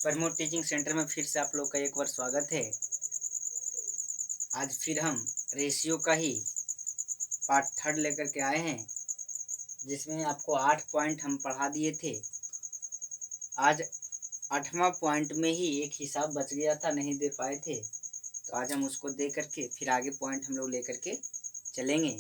Pramod teaching centre में फिर से आप लोग का एक बार स्वागत है। आज फिर हम रेशियो का ही पार्ट 3 लेकर के आए हैं, जिसमें आपको 8 पॉइंट हम पढ़ा दिए थे। आज 8वां पॉइंट में ही एक हिसाब बच गया था, नहीं दे पाए थे, तो आज हम उसको दे करके फिर आगे पॉइंट हम लोग लेकर के चलेंगे।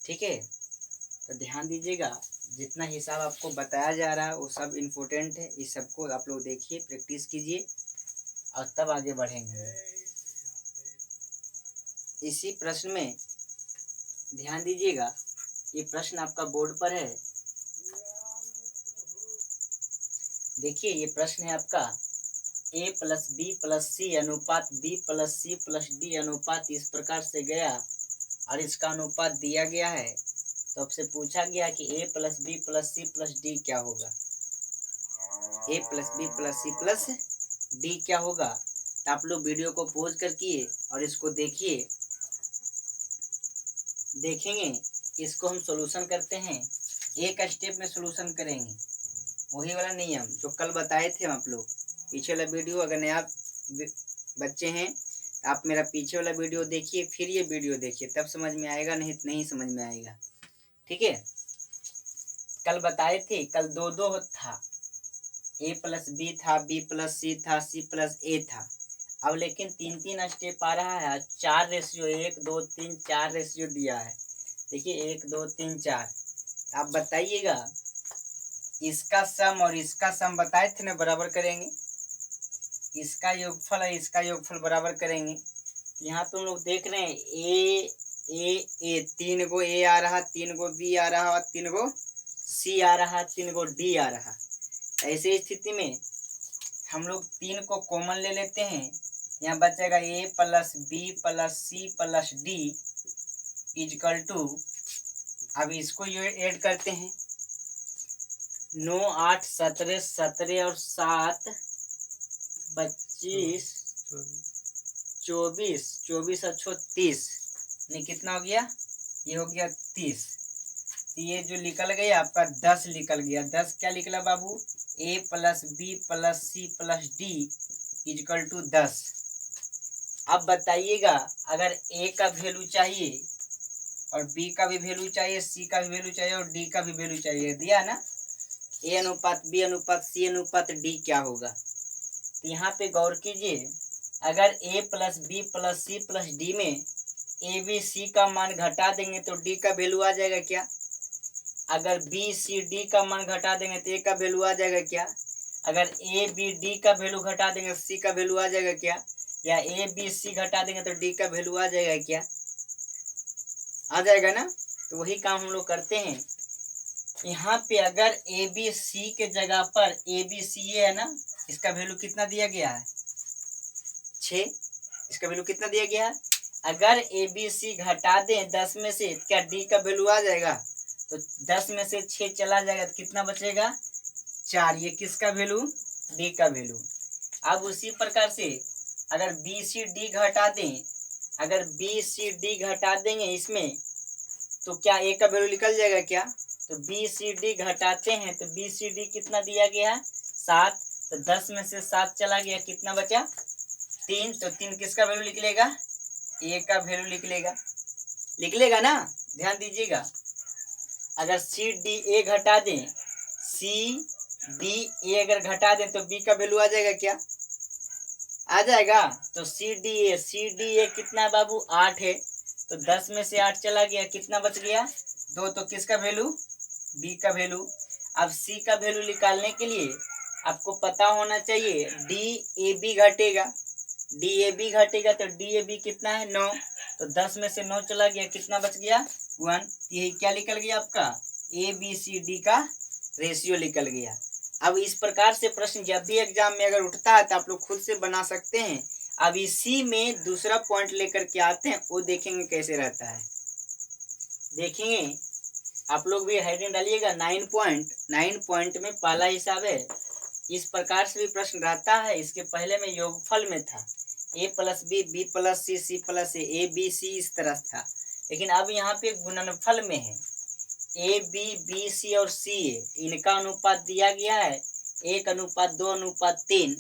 ठीक है, तो ध्यान दीजिएगा, जितना हिसाब आपको बताया जा रहा है वो सब इम्पोर्टेंट है। इस सबको आप लोग देखिए, प्रैक्टिस कीजिए और तब आगे बढ़ेंगे। इसी प्रश्न में ध्यान दीजिएगा, ये प्रश्न आपका बोर्ड पर है। देखिए, ये प्रश्न है आपका a plus B plus C अनुपात b plus C plus D अनुपात इस प्रकार से गया और इसका अनुपात दिया गया है। तो आपसे पूछा गया कि a plus B plus C plus D क्या होगा। a plus B plus C plus D क्या होगा। तो आप लोग वीडियो को पॉज कर किए और इसको देखिए, देखेंगे इसको हम सॉल्यूशन करते हैं। एक स्टेप में सॉल्यूशन करेंगे, वही वाला नियम जो कल बताए थे आप लोग। पीछे वाला वीडियो, अगर नया बच्चे हैं तो आप मेरा पीछे वाला वीडियो देखिए, फिर ये वीडियो देखिए, तब समझ में आएगा, नहीं तो नहीं समझ में आएगा। ठीक है, कल बताए थे, कल दो दो था, a प्लस बी था, b प्लस सी था, c प्लस ए था। अब लेकिन 3-3 स्टेप आ रहा है, 4 रेशियो 1 2 3 4 रेशियो दिया है। देखिए 1 2 3 4। आप बताइएगा, इसका सम और इसका सम बताए थे ना, बराबर करेंगे। इसका योगफल और इसका योगफल बराबर करेंगे। यहाँ पे हम लोग देख रहे हैं ए 3 गो ए आ रहा, 3 गो बी आ रहा और 3 गो सी आ रहा, 3 गो डी आ रहा। ऐसे स्थिति में हम लोग 3 को कॉमन ले लेते हैं। यहाँ बचेगा a plus B plus C plus D is equal to, अब इसको ये ऐड करते हैं। 9 8 17 17 और 7 25 24 24 और 30, नहीं कितना हो गया, ये हो गया 30। ये जो निकल गया आपका 10 निकल गया। 10 क्या निकला बाबू, a plus B plus C plus D is equal to 10। अब बताइएगा, अगर a का वैल्यू चाहिए और b का भी वैल्यू चाहिए, c का भी वैल्यू चाहिए और d का भी वैल्यू चाहिए, दिया ना। a अनुपात b अनुपात c अनुपात d क्या होगा। तो यहाँ पे गौर कीजिए, अगर a plus B plus C plus D में ए बी सी का मान घटा देंगे तो डी का वैल्यू आ जाएगा क्या। अगर बी सी डी का मान घटा देंगे तो ए का वैल्यू आ जाएगा क्या। अगर ए बी डी का वैल्यू घटा देंगे तो सी का वैल्यू आ जाएगा क्या, या ए बी सी घटा देंगे तो डी का वैल्यू आ जाएगा क्या, आ जाएगा ना। तो वही काम हम लोग करते हैं। यहाँ पे अगर ए बी सी के जगह पर ए बी सी ये है ना, इसका वैल्यू कितना दिया गया है, 6। इसका वैल्यू कितना दिया गया है। अगर ए बी सी घटा दें 10 में से, क्या डी का वैल्यू आ जाएगा। तो 10 में से 6 चला जाएगा तो कितना बचेगा, 4। ये किसका वैल्यू, डी का वैल्यू। अब उसी प्रकार से अगर बी सी डी घटा दें, अगर बी सी डी घटा देंगे इसमें, तो क्या ए का वैल्यू निकल जाएगा क्या। तो बी सी डी घटाते हैं तो बी सी डी कितना दिया गया है, 7। तो 10 में से 7 चला गया, कितना बचा, 3। तो 3 किसका वैल्यू निकलेगा, ए का वैल्यू निकलेगा ना। ध्यान दीजिएगा, अगर सी डी ए घटा दें, सी डी ए अगर घटा दें तो बी का वैल्यू आ जाएगा क्या, आ जाएगा। तो सी डी ए कितना बाबू, 8 है। तो 10 में से 8 चला गया, कितना बच गया, 2। तो किसका वैल्यू, बी का वैल्यू। अब सी का वैल्यू निकालने के लिए आपको पता होना चाहिए, डी ए बी घटेगा, डी ए बी घटेगा तो डी ए बी कितना है, 9। तो 10 में से 9 चला गया, कितना बच गया, 1। यही क्या निकल गया आपका, ए बी सी डी का रेशियो निकल गया। अब इस प्रकार से प्रश्न जब भी एग्जाम में अगर उठता है तो आप लोग खुद से बना सकते हैं। अब इसी में दूसरा पॉइंट लेकर के आते हैं, वो देखेंगे कैसे रहता है। देखेंगे आप लोग भी हेडिंग डालिएगा, 9 पॉइंट में पहला हिसाब है। इस प्रकार से भी प्रश्न रहता है। इसके पहले में योगफल में था, a plus B B plus C C plus A B C, इस तरह था। लेकिन अब यहाँ पे गुणनफल में है, ए बी बी सी और सी ए, इनका अनुपात दिया गया है। 1:2:3,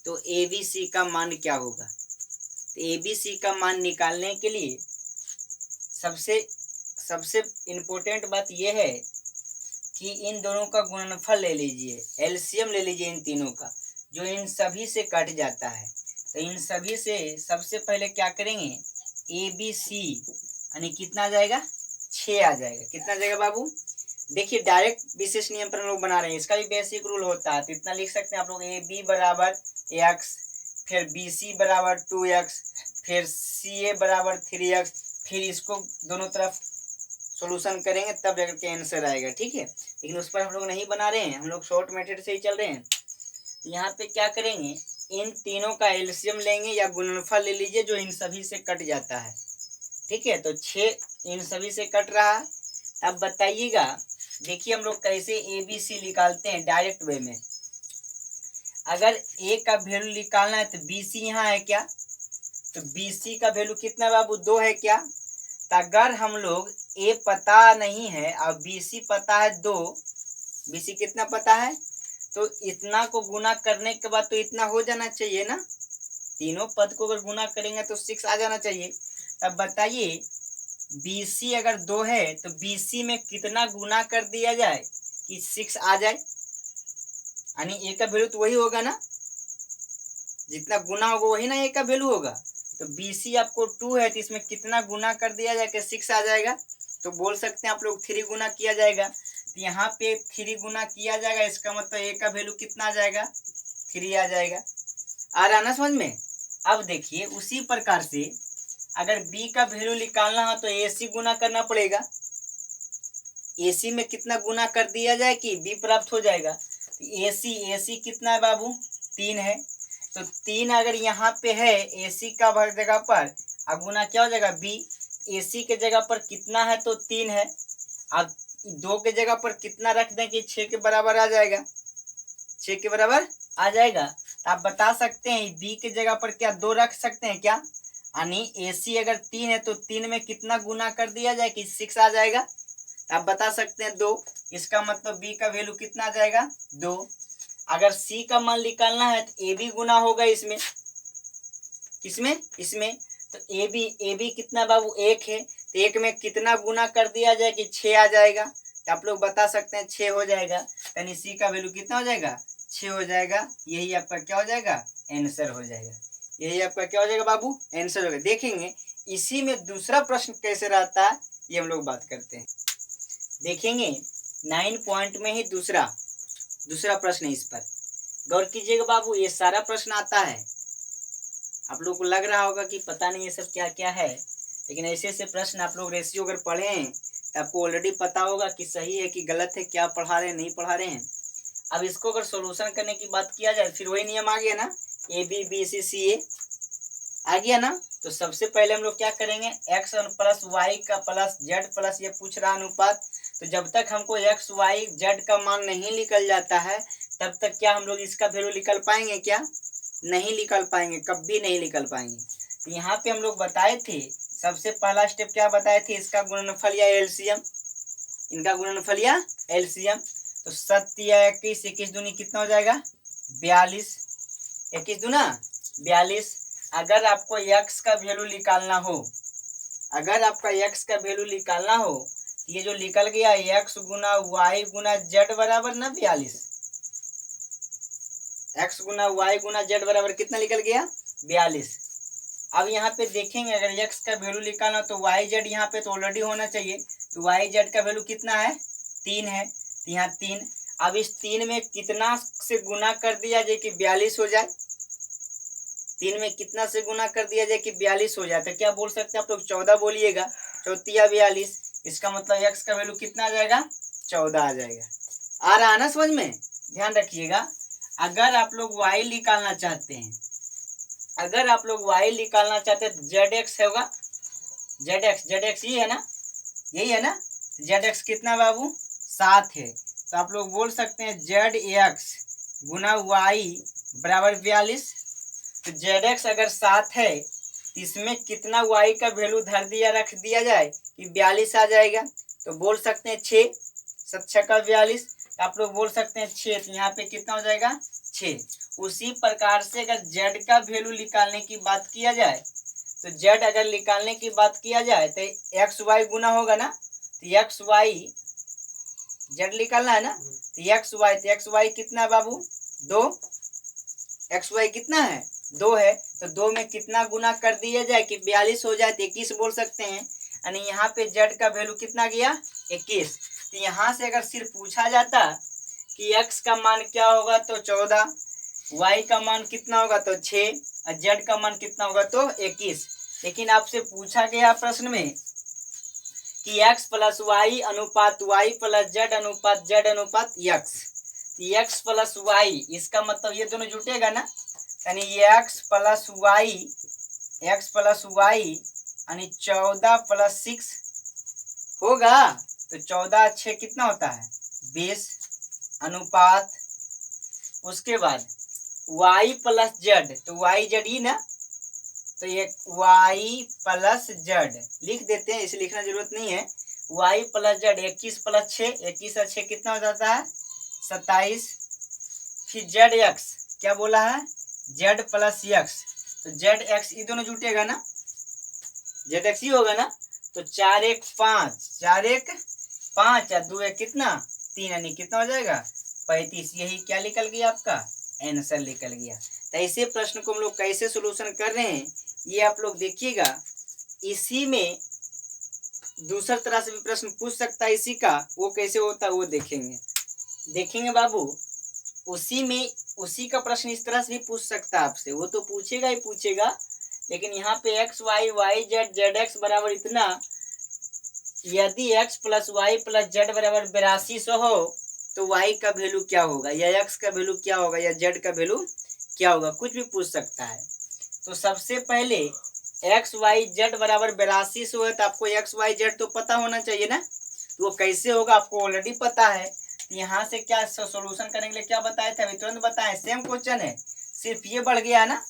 तो ABC का मान क्या होगा? तो ABC का मान निकालने के लिए सबसे इम्पोर्टेंट बात यह है कि इन दोनों का गुणनफल ले लीजिए, एलसीएम ले लीजिए इन तीनों का, जो इन सभी से कट जाता है। तो इन सभी से सबसे पहले क्या करेंगे, ABC यानी कितना आ जाएगा, 6 आ जाएगा। कितना आ जाएगा बाबू? देखिए डायरेक्ट विशेष नियम पर हम लोग बना रहे हैं, इसका भी बेसिक रूल होता है। तो इतना लिख सकते हैं आप लोग, AB बराबर x, फिर BC बराबर 2x, फिर CA बराबर 3x, फिर इसको दोनों तरफ सॉल्यूशन करेंगे तब जाकर के आंसर आएगा। ठीक है, लेकिन उस पर हम लोग नहीं बना रहे हैं, हम लोग शॉर्ट मेथड से ही चल रहे हैं। तो यहाँ पे क्या करेंगे, इन तीनों का एलसीएम लेंगे या गुणनफल ले लीजिए जो इन सभी से कट जाता है। ठीक है, तो 6 इन सभी से कट रहा है। अब बताइएगा, देखिए हम लोग कैसे ABC निकालते हैं डायरेक्ट वे में। अगर A का वैल्यू निकालना है तो BC यहाँ है क्या, तो BC का वैल्यू कितना बाबू, 2 है क्या? तो अगर हम लोग A पता नहीं है और BC पता है 2, BC कितना पता है, तो इतना को गुना करने के बाद तो इतना हो जाना चाहिए ना, तीनों पद को अगर गुना करेंगे तो 6 आ जाना चाहिए। तब बताइए BC अगर 2 है तो BC में कितना गुना कर दिया जाए कि 6 आ जाए, यानी A का वैल्यू तो वही होगा ना, जितना गुना होगा वही ना A का वैल्यू होगा। तो BC आपको 2 है तो इसमें कितना गुना कर दिया जाए कि 6 आ जाएगा, तो बोल सकते हैं आप लोग 3 गुना किया जाएगा। तो यहाँ पे 3 गुना किया जाएगा, इसका मतलब A का वैल्यू कितना आ जाएगा, 3 आ जाएगा। आ रहा ना समझ में? अब देखिए उसी प्रकार से अगर B का वैल्यू निकालना हो तो AC गुना करना पड़ेगा, AC में कितना गुना कर दिया जाए कि B प्राप्त हो जाएगा। तो AC कितना है बाबू, 3 है। तो 3 अगर यहाँ पे है AC का जगह पर, अब गुना क्या हो जाएगा B, AC के जगह पर कितना है तो 3 है, अब 2 के जगह पर कितना रख दें कि 6 के बराबर आ जाएगा, 6 के बराबर आ जाएगा। तो आप बता सकते हैं B के जगह पर क्या 2 रख सकते हैं क्या, यानी AC अगर 3 है तो 3 में कितना गुना कर दिया जाए कि 6 आ जाएगा। आप बता सकते हैं 2, इसका मतलब B का वैल्यू कितना आ जाएगा, 2। अगर C का मान निकालना है तो AB गुना होगा इसमें, किसमें, इसमें। तो AB कितना बाबू, 1 है, तो 1 में कितना गुना कर दिया जाए कि 6 आ जाएगा। तो आप लोग बता सकते हैं 6 हो जाएगा, यानी C का वैल्यू कितना हो जाएगा, 6 हो जाएगा। यही आपका क्या हो जाएगा, आंसर हो जाएगा। यही आपका क्या हो जाएगा बाबू, आंसर होगा। देखेंगे इसी में दूसरा प्रश्न कैसे रहता है, ये हम लोग बात करते हैं। देखेंगे 9 पॉइंट में ही दूसरा प्रश्न है, इस पर गौर कीजिएगा बाबू। ये सारा प्रश्न आता है, आप लोग को लग रहा होगा कि पता नहीं ये सब क्या क्या है, लेकिन ऐसे ऐसे प्रश्न आप लोग रेशियो अगर पढ़े हैं तो आपको ऑलरेडी पता होगा कि सही है कि गलत है, क्या पढ़ा रहे हैं नहीं पढ़ा रहे हैं। अब इसको अगर सोल्यूशन करने की बात किया जाए, फिर वही नियम आ गया ना, ABBCCA आ गया ना। तो सबसे पहले हम लोग क्या करेंगे, x प्लस वाई का प्लस जेड प्लस ये पूछ रहा अनुपात। तो जब तक हमको x y z का मान नहीं निकल जाता है तब तक क्या हम लोग इसका वैल्यू निकल पाएंगे, क्या नहीं निकल पाएंगे, कभी नहीं निकल पाएंगे। तो यहाँ पे हम लोग बताए थे, सबसे पहला स्टेप क्या बताए थे, इसका गुणनफल या एलसीएम, इनका गुणनफल या एलसीएम। तो 7 या 21, 21 दूनी कितना हो जाएगा, 42, 21 दूना 42। अगर आपको x का वैल्यू निकालना हो, अगर आपका x का वैल्यू निकालना हो, ये जो निकल गया x गुना y गुना z बराबर ना 42, x गुना y गुना z बराबर कितना निकल गया, 42। अब यहाँ पे देखेंगे अगर x का वैल्यू निकालना तो y z यहाँ पे तो ऑलरेडी होना चाहिए, तो y z का वैल्यू कितना है, 3 है, तो यहाँ 3। अब इस 3 में कितना से गुना कर दिया जाए कि 42 हो जाए, 3 में कितना से गुना कर दिया जाए कि 42 हो जाए, तो क्या बोल सकते हैं आप लोग, 14 बोलिएगा, 14 42, इसका मतलब x का वैल्यू कितना आ जाएगा, 14 आ जाएगा। आ रहा है ना समझ में? ध्यान रखिएगा, अगर आप लोग y निकालना चाहते हैं, अगर आप लोग y निकालना चाहते हैं तो zx होगा, zx ये है ना, यही है ना, zx कितना बाबू, 7 है। तो आप लोग बोल सकते हैं zx गुना y बराबर 42। तो zx अगर 7 है तो इसमें कितना y का वैल्यू धर दिया रख दिया जाए कि 42 आ जाएगा। तो बोल सकते हैं 6 7 6 का 42, तो आप लोग बोल सकते हैं 6, तो यहाँ पे कितना हो जाएगा 6। उसी प्रकार से अगर जेड का वैल्यू निकालने की बात किया जाए, तो जेड अगर निकालने की बात किया जाए तो एक्स वाई गुना होगा ना, तो एक्स वाई जेड निकालना है ना, तो एक्स वाई कितना है बाबू 2, एक्स वाई कितना है 2 है, तो 2 में कितना गुना कर दिया जाए कि 42 हो जाए, तो 21 बोल सकते हैं। यानी यहाँ पे जेड का वैल्यू कितना गया 21। तो यहाँ से अगर सिर्फ पूछा जाता कि एक्स का मान क्या होगा तो 14, वाई का मान कितना होगा तो 6 और जेड का मान कितना होगा तो 21। लेकिन आपसे पूछा गया प्रश्न में कि एक्स प्लस वाई अनुपात वाई प्लस जेड अनुपात जेड अनुपात एक्स, एक्स प्लस वाई, इसका मतलब ये दोनों जुटेगा ना, यानी एक्स प्लस वाई यानी 14 प्लस 6 होगा, तो 14 6 कितना होता है 20 अनुपात, उसके बाद y प्लस जेड, तो वाई जेड ही ना, तो ये y प्लस जेड लिख देते हैं, इसे लिखना जरूरत नहीं है। y प्लस जेड 21 प्लस 6, 21 और 6 कितना हो जाता है 27। फिर जेड एक्स क्या बोला है जेड प्लस एक्स, तो जेड एक्स ये दोनों जुटेगा ना, जेड एक्स ही होगा ना, तो 4 1 5, 4 1 5 और 2 1 कितना 3, यानी कितना हो जाएगा 35। यही क्या निकल गया आपका आंसर निकल गया। तो ऐसे प्रश्न को हम लोग कैसे सोल्यूशन कर रहे हैं ये आप लोग देखिएगा। इसी में दूसरा तरह से भी प्रश्न पूछ सकता है इसी का, वो कैसे होता है वो देखेंगे बाबू। उसी का प्रश्न इस तरह से भी पूछ सकता है आपसे, वो तो पूछेगा ही पूछेगा, लेकिन यहाँ पे X Y Y Z Z X बराबर इतना, यदि X plus Y plus Z बराबर 8200 हो तो वाई का वैल्यू क्या होगा, या एक्स का वैल्यू क्या होगा, या जेड का वैल्यू क्या होगा, कुछ भी पूछ सकता है। तो सबसे पहले एक्स वाई जेड बराबर 8200 है, तो आपको एक्स वाई जेड तो पता होना चाहिए ना, तो वो कैसे होगा आपको ऑलरेडी पता है। तो यहाँ से क्या सोल्यूशन करने के लिए क्या बताए थे, अभी तुरंत बताए, सेम क्वेश्चन है, सिर्फ ये बढ़ गया ना,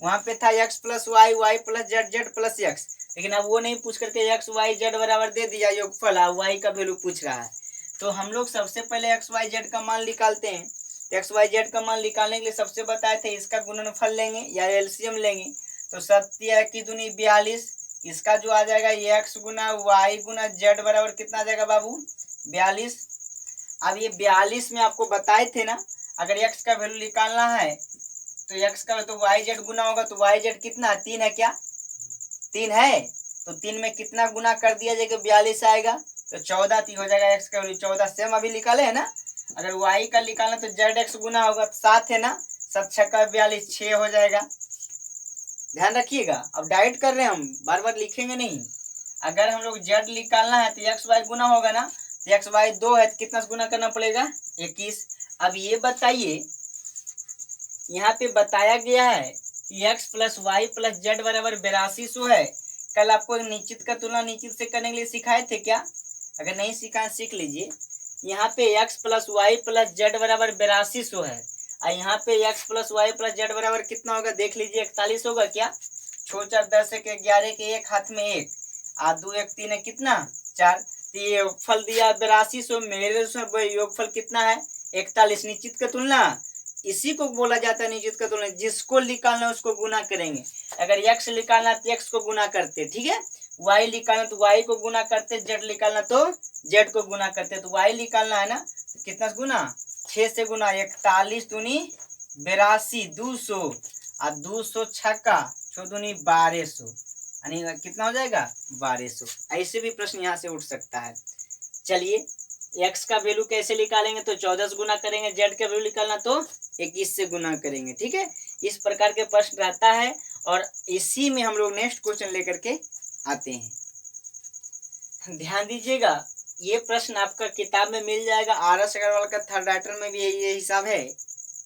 वहां पे था X plus Y Y plus Z Z plus X, लेकिन अब वो नहीं पूछ करके एक्स वाई जेड बराबर दे दिया योगफल, वाई का वैल्यू पूछ रहा है। तो हम लोग सबसे पहले एक्स वाई जेड का मान निकालते हैं। एक्स वाई जेड का मान निकालने के लिए सबसे बताए थे इसका गुणनफल लेंगे या एलसीएम लेंगे, तो 7 की दूनी 42, इसका जो आ जाएगा एक्स गुना वाई गुना जेड बराबर कितना आ जाएगा बाबू 42। अब ये 42 में आपको बताए थे ना, अगर एक्स का वैल्यू निकालना है तो एक्स का तो वाई जेड गुना होगा, तो वाई जेड कितना 3 है, क्या 3 है, तो 3 में कितना गुना कर दिया जाएगा 42 आएगा, तो 14 हो जाएगा एक्स का वैल्यू 14, सेम अभी निकाले है ना। अगर वाई का निकालना तो जेड एक्स गुना होगा, 7 है ना, 7 6 42 6 हो जाएगा, ध्यान रखिएगा। अब डाइट कर रहे हैं हम, बार बार लिखेंगे नहीं। अगर हम लोग जेड निकालना है तो एक्स वाई गुना होगा ना, तो एक्स वाई 2 है तो कितना गुना करना पड़ेगा 21। अब ये बताइए, यहाँ पे बताया गया है कि x plus Y plus Z बराबर 8200 है। कल आपको निश्चित का तुलना निश्चित से करने के लिए सिखाए थे क्या, अगर नहीं सिखाए सीख लीजिए। यहाँ पे X plus Y plus Z बराबर 8200 है, और यहाँ पे X plus Y plus Z बराबर कितना होगा देख लीजिए 41 होगा क्या, 6 4 10 1 11 के एक हाथ में 1 और 2 1 3 है कितना 4, तो ये फल दिया 8200, मेरे योगफल कितना है 41। निश्चित का तुलना इसी को बोला जाता है निश्चित का तुलना, जिसको निकालना है उसको गुना करेंगे। अगर एक्स निकालना तो एक्स को गुना करते, ठीक है, वाई निकालना तो वाई को गुना करते, जेड निकालना तो जेड को गुना करते। तो वाई निकालना है ना, तो कितना गुना 6 से गुना, 41 दूनी 82 200 और 200 छक्का 6 दूनी 1200, यानी कितना हो जाएगा 1200। ऐसे भी प्रश्न यहाँ से उठ सकता है। चलिए एक्स का वैल्यू कैसे निकालेंगे, तो 14 से गुना करेंगे, जेड का वैल्यू निकालना तो 21 से गुना करेंगे, ठीक है। इस प्रकार के प्रश्न रहता है, और इसी में हम लोग नेक्स्ट क्वेश्चन लेकर के आते हैं। ध्यान दीजिएगा, ये प्रश्न आपका किताब में मिल जाएगा, RS अग्रवाल का थर्ड राइटर में भी ये हिसाब है,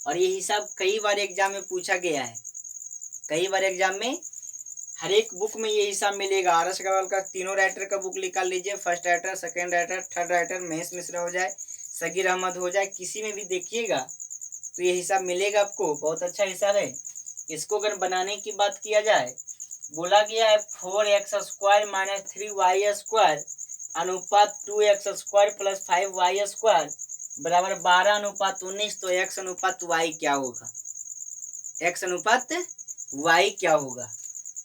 और ये हिसाब कई बार एग्जाम में पूछा गया है, कई बार एग्जाम में हर एक बुक में ये हिसाब मिलेगा। RS अग्रवाल का तीनों राइटर का बुक निकाल लीजिए, first writer second writer third writer, Mahesh Mishra हो जाए सगीर अहमद हो जाए, किसी में भी देखिएगा तो ये हिसाब मिलेगा आपको, बहुत अच्छा हिसाब है। इसको अगर बनाने की बात किया जाए, बोला गया है 4x² माइनस 3y² अनुपात 2x² प्लस 5y², बराबर 12:19, तो x अनुपात y क्या होगा, x अनुपात y क्या होगा।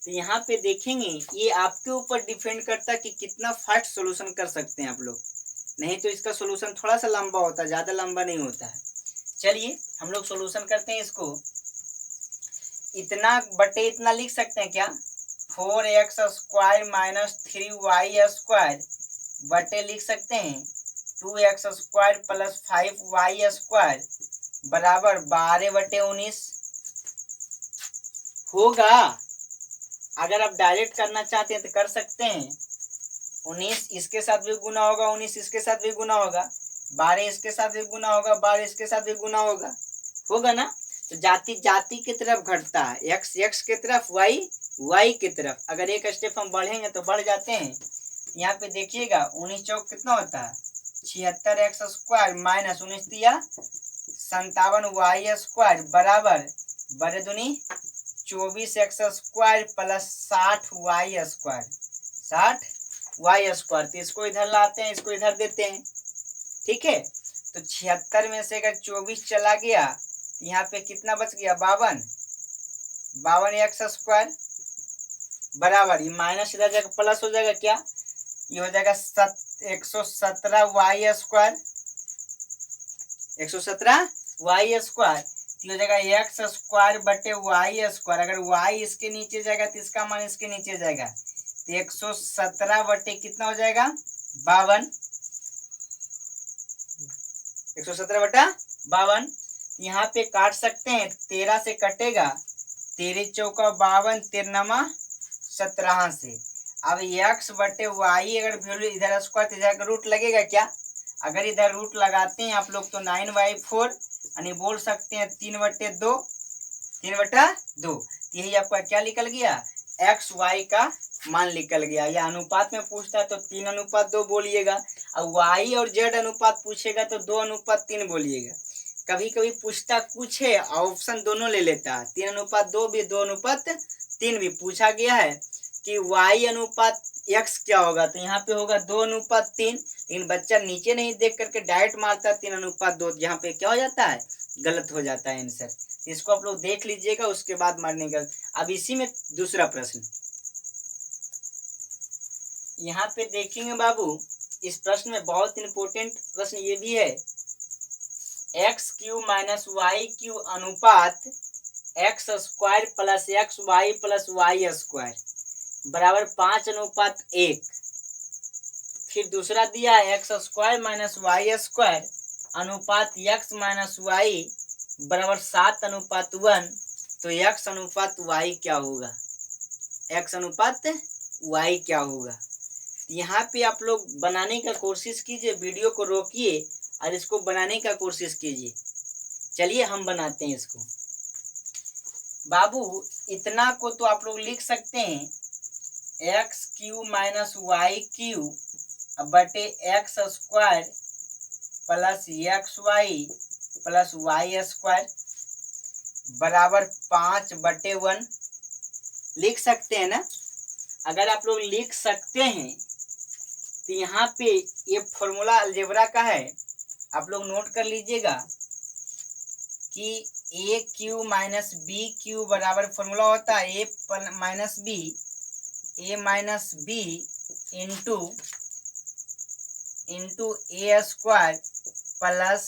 तो यहाँ पे देखेंगे ये आपके ऊपर डिपेंड करता है कि कितना फास्ट सोल्यूशन कर सकते हैं आप लोग, नहीं तो इसका सोल्यूशन थोड़ा सा लंबा होता है, ज़्यादा लंबा नहीं होता है। चलिए हम लोग सोल्यूशन करते हैं इसको। इतना बटे इतना लिख सकते हैं क्या, 4x² - 3y² बटे लिख सकते हैं 2x² + 5y² बराबर 12/19 होगा। अगर आप डायरेक्ट करना चाहते हैं तो कर सकते हैं, 19 इसके साथ भी गुना होगा, 19 इसके साथ भी गुना होगा, 12 इसके साथ भी गुना होगा, 12 इसके साथ भी गुना होगा ना। तो जाति जाति की तरफ घटता है, x x की तरफ, y y की तरफ। अगर एक स्टेप हम बढ़ेंगे तो बढ़ जाते हैं। यहाँ पे देखिएगा 19 चौक कितना होता है, 76x² - 19 दिया 57y² बराबर 12 दूनी 24x² + 60y², 60y²। तो इसको इधर लाते हैं, इसको इधर देते हैं, ठीक है। तो 76 में से अगर 24 चला गया तो यहाँ पे कितना बच गया, 52x² बराबर, ये माइनस इधर जाकर प्लस हो जाएगा, क्या ये हो जाएगा 117y², 117y²। हो जाएगा x² बटे y²। अगर y इसके नीचे जाएगा तो इसका मान इसके नीचे जाएगा, तो 117 बटे कितना हो जाएगा, 52, 117 बटा 52। यहाँ पे काट सकते हैं, 13 से कटेगा, 13 चौका 52, 13 17 से। अब x बटे y अगर वैल्यू इधर स्क्वायर तो इधर रूट लगेगा क्या, अगर इधर रूट लगाते हैं आप लोग तो 9/4 यानी बोल सकते हैं 3/2, 3/2। यही आपका क्या निकल गया, x y का मान निकल गया। या अनुपात में पूछता है तो 3:2 बोलिएगा, और y और z अनुपात पूछेगा तो 2:3 बोलिएगा। कभी कभी पूछता कुछ है, ऑप्शन दोनों ले लेता है, 3:2 भी 2:3 भी पूछा गया है कि y अनुपात x क्या होगा, तो यहाँ पे होगा 2:3। लेकिन बच्चा नीचे नहीं देख करके डायरेक्ट मारता है 3:2, यहाँ पे क्या हो जाता है, गलत हो जाता है आंसर। इसको आप लोग देख लीजिएगा, उसके बाद मारने का। अब इसी में दूसरा प्रश्न यहाँ पे देखेंगे बाबू, इस प्रश्न में बहुत इंपॉर्टेंट प्रश्न ये भी है, x³ - y³ अनुपात x² + xy + y² बराबर 5:1। फिर दूसरा दिया है x² - y² अनुपात x - y बराबर 7:1। तो x अनुपात y क्या होगा, x अनुपात y क्या होगा। यहाँ पे आप लोग बनाने का कोशिश कीजिए, वीडियो को रोकिए और इसको बनाने का कोशिश कीजिए। चलिए हम बनाते हैं इसको। बाबू इतना को तो आप लोग लिख सकते हैं x³ - y³ बटे x² + xy + y² बराबर 5/1 लिख सकते हैं ना। अगर आप लोग लिख सकते हैं तो यहाँ पे ये फॉर्मूला अलजेब्रा का है, आप लोग नोट कर लीजिएगा कि a³ - b³ बराबर फॉर्मूला होता है a minus b into a² plus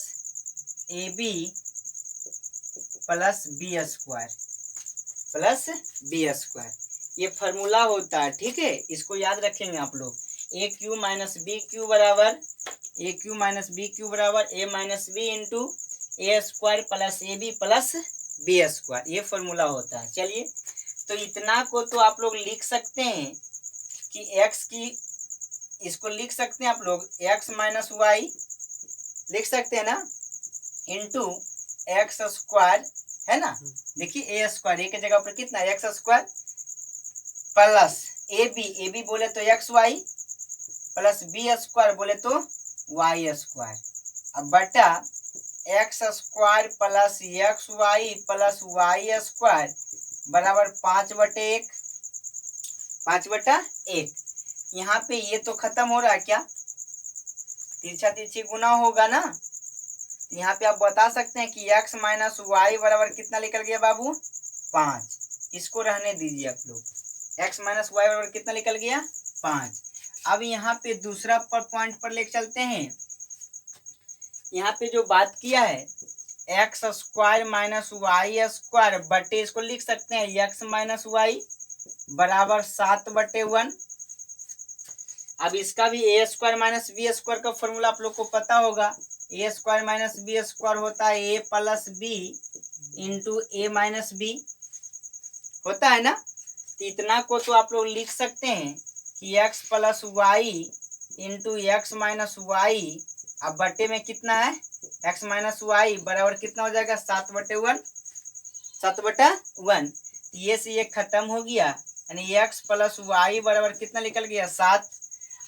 ab plus b²। ये फार्मूला होता है, ठीक है, इसको याद रखेंगे आप लोग। a³ - b³ बराबर a minus b into a² plus ab plus b², ये फॉर्मूला होता है। चलिए तो इतना को तो आप लोग लिख सकते हैं कि x की, इसको लिख सकते हैं आप लोग x - y लिख सकते हैं ना, इंटू x² है ना। देखिए a² एक जगह पर कितना x² प्लस ab बोले तो xy प्लस b² बोले तो y², अब बटा x² plus xy plus y² बराबर 5/1, 5/1। यहाँ पे ये तो खत्म हो रहा है क्या, तिरछा तिरछी गुना होगा ना, तो यहाँ पे आप बता सकते हैं कि x माइनस वाई बराबर कितना निकल गया बाबू 5। इसको रहने दीजिए आप लोग। x माइनस वाई बराबर कितना निकल गया 5। अब यहाँ पे दूसरा पॉइंट पर लेके चलते हैं। यहाँ पे जो बात किया है x square minus y square बटे, इसको लिख सकते हैं एक्स माइनस वाई बराबर 7/1। अब इसका भी ए स्क्वायर माइनस बी स्क्वायर का फॉर्मूला आप लोग को पता होगा। ए स्क्वायर माइनस बी स्क्वायर होता है ए प्लस बी इंटू ए माइनस बी, होता है ना। तो इतना को तो आप लोग लिख सकते हैं कि x plus y into x minus y, अब बटे में कितना है एक्स माइनस वाई बराबर कितना हो जाएगा 7/1। 7/1 ये से ये खत्म हो गया, यानी एक्स प्लस वाई बराबर कितना निकल गया 7।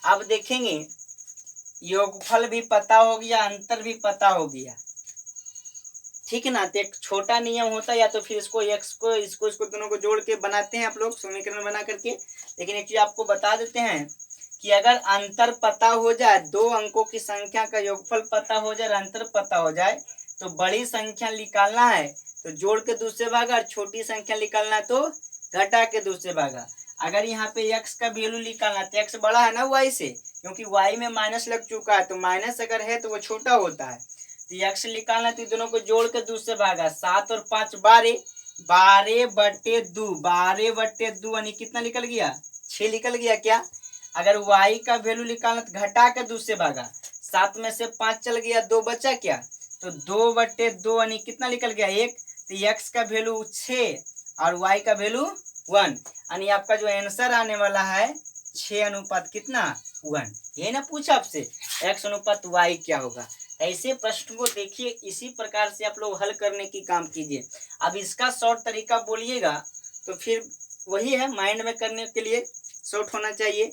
अब देखेंगे योगफल भी पता हो गया, अंतर भी पता हो गया, ठीक है ना। तो एक छोटा नियम होता है, या तो फिर इसको एक्स को इसको दोनों को जोड़ के बनाते हैं आप लोग समीकरण बना करके। लेकिन एक चीज आपको बता देते हैं कि अगर अंतर पता हो जाए, दो अंकों की संख्या का योगफल पता हो जाए, अंतर पता हो जाए, तो बड़ी संख्या निकालना है तो जोड़ के दूसरे भागा, और छोटी संख्या निकालना है तो घटा के दूसरे भागा। अगर यहाँ पे x का वैल्यू निकालना है तो x बड़ा है ना y से, क्योंकि y में माइनस लग चुका है, तो माइनस अगर है तो वो छोटा होता है। तो x निकालना है तो दोनों को जोड़ के दूसरे भागा, 7 और 5 12, 12/2, 12/2 यानी कितना निकल गया 6 निकल गया क्या। अगर y का वैल्यू निकालना तो घटा के दूसरे भागा, 7 में से 5 चल गया, 2 बचा क्या, तो 2/2 यानी कितना निकल गया 1। तो x का वैल्यू 6 और y का वैल्यू 1, यानी आपका जो आंसर आने वाला है 6 अनुपात कितना 1। ये ना पूछा आपसे x अनुपात y क्या होगा। ऐसे प्रश्न को देखिए, इसी प्रकार से आप लोग हल करने की काम कीजिए। अब इसका शॉर्ट तरीका बोलिएगा तो फिर वही है, माइंड में करने के लिए शॉर्ट होना चाहिए,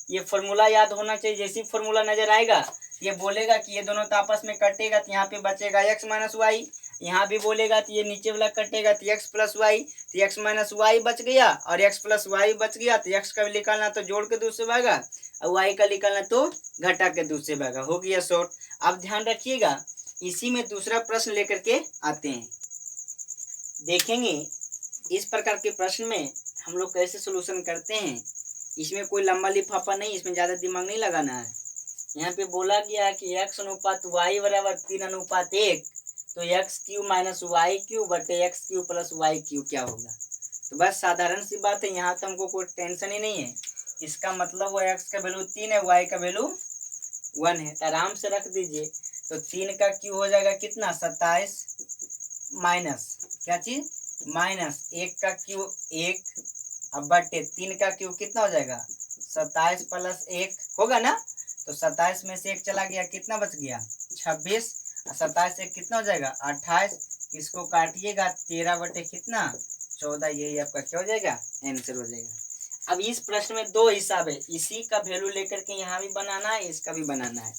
ये फॉर्मूला याद होना चाहिए। जैसे फॉर्मूला नजर आएगा ये बोलेगा कि ये दोनों तो आपस में कटेगा, तो यहाँ पे बचेगा x माइनस वाई, यहाँ भी बोलेगा तो ये नीचे वाला कटेगा तो x प्लस वाई, तो x माइनस वाई बच गया और x प्लस वाई बच गया। तो x का भी निकालना तो जोड़ के दूसरे भागा, और y का निकालना तो घटा के दूसरे भागा, हो गया शॉर्ट। अब ध्यान रखिएगा, इसी में दूसरा प्रश्न लेकर के आते हैं। देखेंगे इस प्रकार के प्रश्न में हम लोग कैसे सोल्यूशन करते हैं। इसमें कोई लंबा लिफाफा नहीं, इसमें ज़्यादा दिमाग नहीं लगाना है। यहाँ पे बोला गया है कि x अनुपात y बराबर 3:1, तो x³ माइनस y³ बटे x³ प्लस y³ क्या होगा। तो बस साधारण सी बात है, यहाँ तो हमको कोई टेंशन ही नहीं है। इसका मतलब वो x का वैल्यू 3 है, y का वैल्यू 1 है, तो आराम से रख दीजिए। तो 3 का क्यू हो जाएगा कितना 27, माइनस क्या चीज माइनस 1 का क्यू 1, अब बटे 3 का क्यू कितना हो जाएगा 27 प्लस 1 होगा ना। तो 27 में से 1 चला गया, कितना बच गया 26, 27 से कितना हो जाएगा 28, इसको काटिएगा 13 बटे कितना 14, यही आपका क्या हो जाएगा आंसर हो जाएगा। अब इस प्रश्न में दो हिसाब है, इसी का वैल्यू लेकर के यहाँ भी बनाना है, इसका भी बनाना है,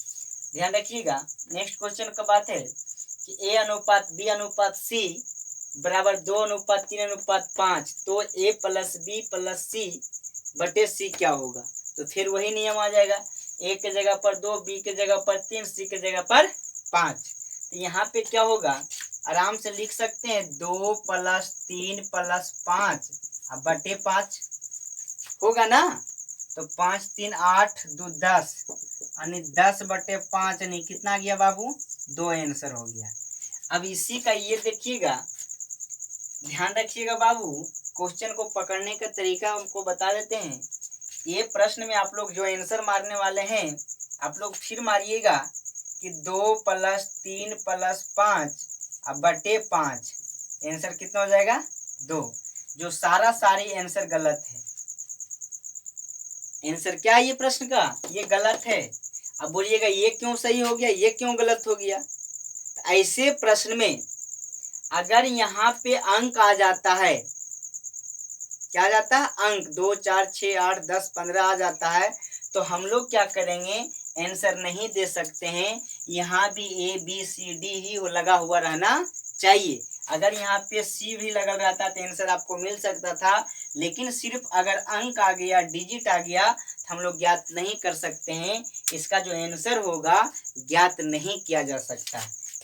ध्यान रखिएगा। नेक्स्ट क्वेश्चन का बात है कि a अनुपात b अनुपात c बराबर 2:3:5, तो a plus b plus c बटे c क्या होगा। तो फिर वही नियम आ जाएगा, a के जगह पर 2, b के जगह पर 3, c के जगह पर 5। तो यहाँ पे क्या होगा, आराम से लिख सकते हैं 2 + 3 + 5 अब बटे 5 होगा ना। तो 5 3 8 2 10 यानी 10/5 यानी कितना गया बाबू 2 आंसर हो गया। अब इसी का ये देखिएगा, ध्यान रखिएगा बाबू, क्वेश्चन को पकड़ने का तरीका हमको बता देते हैं। ये प्रश्न में आप लोग जो आंसर मारने वाले हैं, आप लोग फिर मारिएगा कि 2 + 3 + 5 अब बटे 5, आंसर कितना हो जाएगा 2। जो सारी आंसर गलत है। आंसर क्या है ये प्रश्न का, ये गलत है। अब बोलिएगा ये क्यों सही हो गया, ये क्यों गलत हो गया। ऐसे प्रश्न में अगर यहाँ पे अंक आ जाता है, क्या आ जाता है अंक 2 4 6 8 10 15 आ जाता है, तो हम लोग क्या करेंगे आंसर नहीं दे सकते हैं। यहाँ भी A B C D ही लगा हुआ रहना चाहिए। अगर यहाँ पे C भी लगा रहता तो आंसर आपको मिल सकता था, लेकिन सिर्फ अगर अंक आ गया, डिजिट आ गया, तो हम लोग ज्ञात नहीं कर सकते हैं। इसका जो आंसर होगा ज्ञात नहीं किया जा सकता।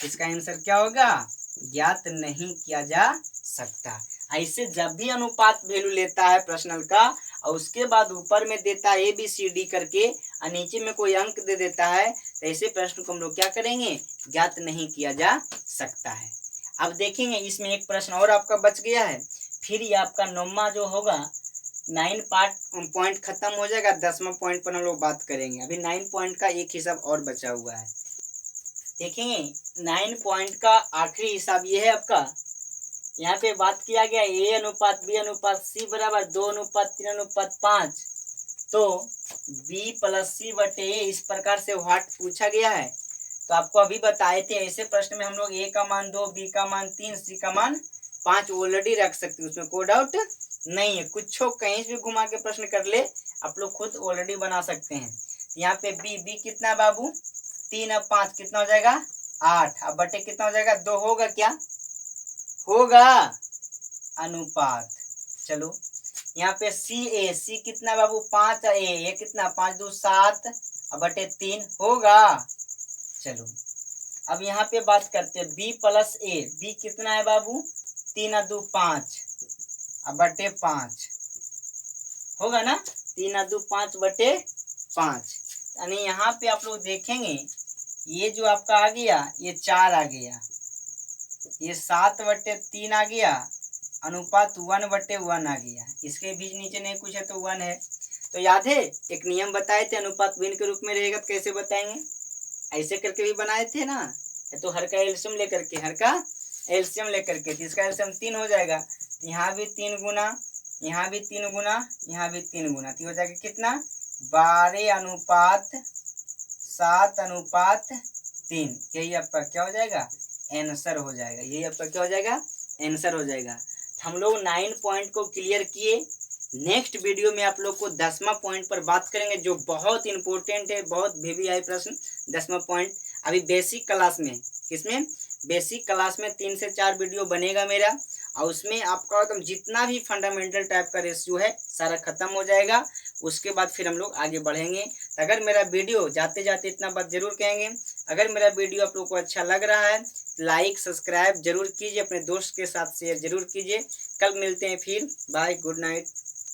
इसका आंसर क्या होगा? ज्ञात नहीं किया जा सकता। ऐसे जब भी अनुपात वैल्यू लेता है प्रश्नल का और उसके बाद ऊपर में देता है ABCD करके और नीचे में कोई अंक दे देता है, तो ऐसे प्रश्न को हम लोग क्या करेंगे? ज्ञात नहीं किया जा सकता है। अब देखेंगे इसमें एक प्रश्न और आपका बच गया है, फिर ये आपका 9वां जो होगा 9 पॉइंट खत्म हो जाएगा, 10वां पॉइंट पर हम लोग बात करेंगे। अभी 9 पॉइंट का एक हिसाब और बचा हुआ है। देखेंगे 9 पॉइंट का आखिरी हिसाब ये है आपका, यहाँ पे बात किया गया A अनुपात B अनुपात C बराबर 2 अनुपात 3 अनुपात 5, तो B प्लस C बटे A इस प्रकार से व्हाट पूछा गया है। तो आपको अभी बताए थे ऐसे प्रश्न में हम लोग A का मान 2, B का मान 3, C का मान 5 ऑलरेडी रख सकते हैं, उसमें कोई डाउट नहीं है। कुछ कहीं भी घुमा के प्रश्न कर ले, आप लोग खुद ऑलरेडी बना सकते हैं। यहाँ पे B कितना बाबू? 3 और 5 कितना हो जाएगा? 8। अब बटे कितना हो जाएगा? 2 होगा क्या? होगा अनुपात। चलो यहाँ पे C कितना बाबू? 5 A कितना? 5 2 7 अब बटे 3 होगा। चलो अब यहाँ पे बात करते हैं B प्लस A। B कितना है बाबू? 3 और 2 5 अब बटे 5 होगा ना? 3 और 2 5 बटे 5। यानी यहाँ पे आप लोग देखेंगे ये जो आपका आ गया ये 4 आ गया, ये 7 बटे 3 आ गया, अनुपात 1 बटे 1 आ गया। इसके बीच नीचे नहीं कुछ है तो 1 है। तो याद है एक नियम बताए थे, अनुपात भिन्न के रूप में रहेगा तो कैसे बताएंगे? ऐसे करके भी बनाए थे ना, तो हर का एल्सियम लेकर के, हर का एल्सियम लेकर के, तो इसका एल्सियम 3 हो जाएगा। यहाँ भी 3 गुना, यहाँ भी 3 गुना, यहाँ भी 3 गुना, तो हो जाएगा कितना? 12 अनुपात 7 अनुपात 3। यही आपका क्या हो जाएगा? आंसर हो जाएगा। यही आपका क्या हो जाएगा? आंसर हो जाएगा। हम लोग 9 पॉइंट को क्लियर किए। नेक्स्ट वीडियो में आप लोग को 10वां पॉइंट पर बात करेंगे, जो बहुत इंपॉर्टेंट है, बहुत VVI प्रश्न। 10वां पॉइंट अभी बेसिक क्लास में, किसमें? बेसिक क्लास में 3 से 4 वीडियो बनेगा मेरा, और उसमें आपका एकदम जितना भी फंडामेंटल टाइप का रेशियो है सारा खत्म हो जाएगा। उसके बाद फिर हम लोग आगे बढ़ेंगे। अगर मेरा वीडियो जाते जाते इतना बात जरूर कहेंगे, अगर मेरा वीडियो आप लोग को अच्छा लग रहा है लाइक सब्सक्राइब जरूर कीजिए, अपने दोस्त के साथ शेयर जरूर कीजिए। कल मिलते हैं फिर। Bye, good night.